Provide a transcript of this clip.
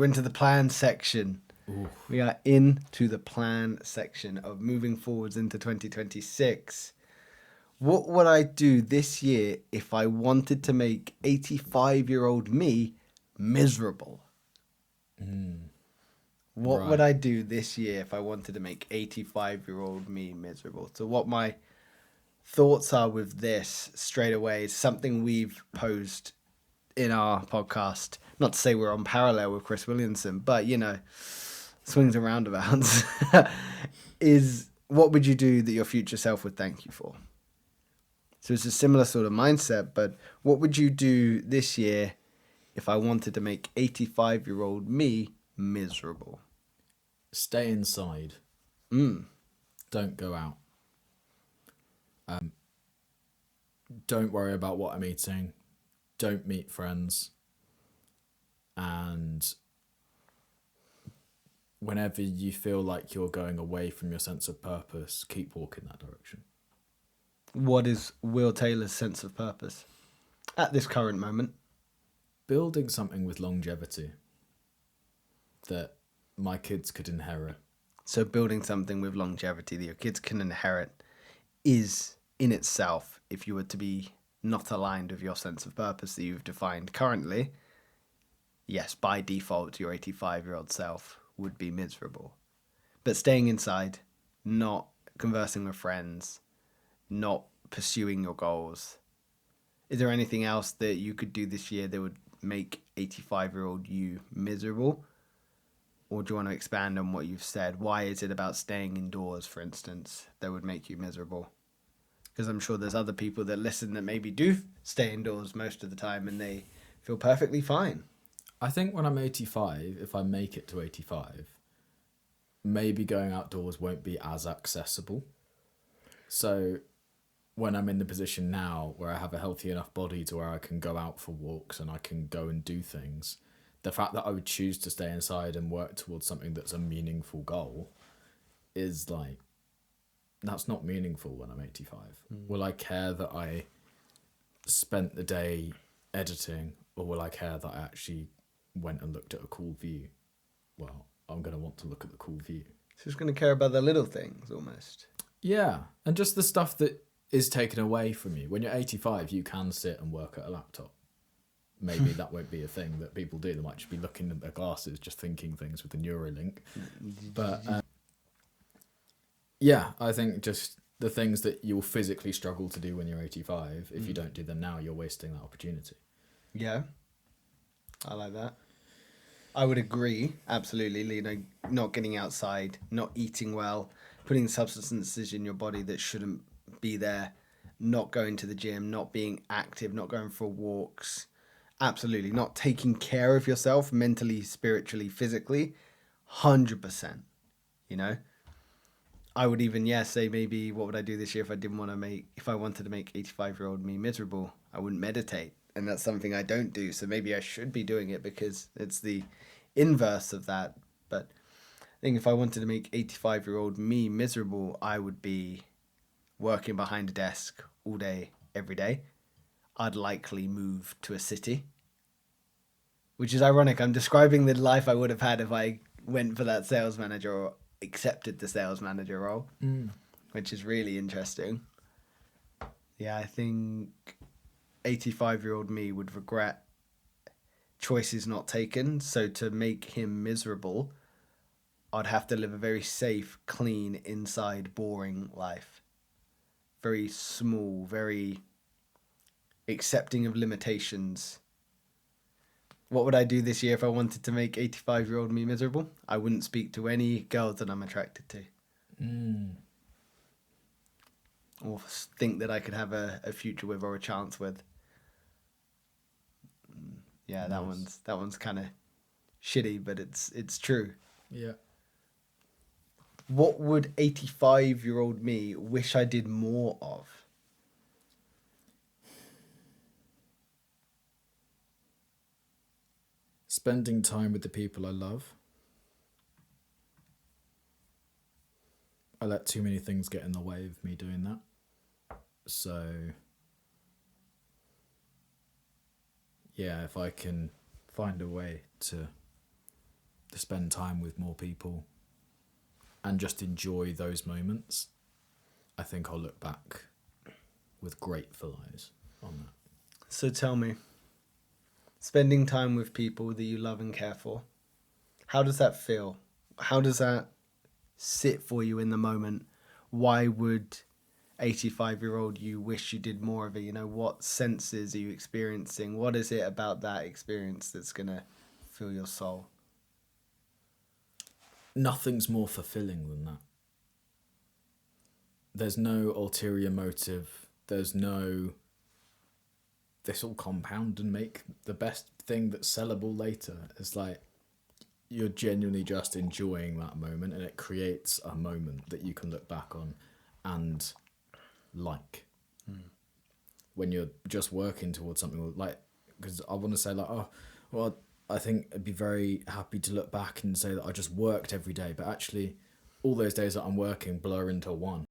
we're into the plan section. Ooh. We are into the plan section of moving forwards into 2026. What would I do this year if I wanted to make 85-year-old me miserable? What would Right. I do this year if I wanted to make 85-year-old me miserable? So what my thoughts are with this straight away is something we've posed in our podcast. Not to say we're on parallel with Chris Williamson, but, you know, swings and roundabouts. Is what would you do that your future self would thank you for? So it's a similar sort of mindset, but what would you do this year if I wanted to make 85-year-old me miserable? Stay inside. Mm. Don't go out. Don't worry about what I'm eating. Don't meet friends. And whenever you feel like you're going away from your sense of purpose, keep walking that direction. What is Will Taylor's sense of purpose at this current moment? Building something with longevity that my kids could inherit. So building something with longevity that your kids can inherit is in itself, if you were to be not aligned with your sense of purpose that you've defined currently, yes, by default, your 85-year-old self would be miserable. But staying inside, not conversing with friends, not pursuing your goals. Is there anything else that you could do this year that would make 85-year-old you miserable? Or do you want to expand on what you've said? Why is it about staying indoors, for instance, that would make you miserable? Because I'm sure there's other people that listen that maybe do stay indoors most of the time and they feel perfectly fine. I think when I'm 85, if I make it to 85, maybe going outdoors won't be as accessible. So when I'm in the position now where I have a healthy enough body to where I can go out for walks and I can go and do things, the fact that I would choose to stay inside and work towards something that's a meaningful goal is like, that's not meaningful when I'm 85. Will I care that I spent the day editing, or will I care that I actually went and looked at a cool view? Well, I'm going to want to look at the cool view. So just going to care about the little things almost. Yeah, and just the stuff that is taken away from you. When you're 85, you can sit and work at a laptop. Maybe that won't be a thing that people do. They might just be looking at their glasses, just thinking things with the Neuralink. But yeah, I think just the things that you'll physically struggle to do when you're 85, if you don't do them now, you're wasting that opportunity. Yeah, I like that. I would agree, absolutely. You know, not getting outside, not eating well, putting substances in your body that shouldn't be there, not going to the gym, not being active, not going for walks. Absolutely, not taking care of yourself mentally, spiritually, physically, 100%. You know, I would even say maybe what would I do this year if I wanted to make 85-year-old me miserable? I wouldn't meditate, and that's something I don't do. So maybe I should be doing it because it's the inverse of that. But I think if I wanted to make 85-year-old me miserable, I would be working behind a desk all day, every day. I'd likely move to a city, which is ironic. I'm describing the life I would have had if I went for that sales manager or accepted the sales manager role, which is really interesting. Yeah, I think 85-year-old me would regret choices not taken. So to make him miserable, I'd have to live a very safe, clean, inside, boring life. Very small, very accepting of limitations. What would I do this year if I wanted to make 85-year-old me miserable? I wouldn't speak to any girls that I'm attracted to. Or think that I could have a future with or a chance with. Yeah, Nice. that one's kind of shitty, but it's true. Yeah. What would 85-year-old me wish I did more of? Spending time with the people I love. I let too many things get in the way of me doing that. So, yeah, if I can find a way to to spend time with more people and just enjoy those moments, I think I'll look back with grateful eyes on that. So tell me, spending time with people that you love and care for, how does that feel? How does that sit for you in the moment? Why would 85-year-old you wish you did more of it? You know, what senses are you experiencing? What is it about that experience that's going to fill your soul? Nothing's more fulfilling than that. There's no ulterior motive. There's no, this will compound and make the best thing that's sellable later. It's like you're genuinely just enjoying that moment, and it creates a moment that you can look back on and like. When you're just working towards something, like, because I want to say like, oh, well, I think I'd be very happy to look back and say that I just worked every day, but actually all those days that I'm working blur into one.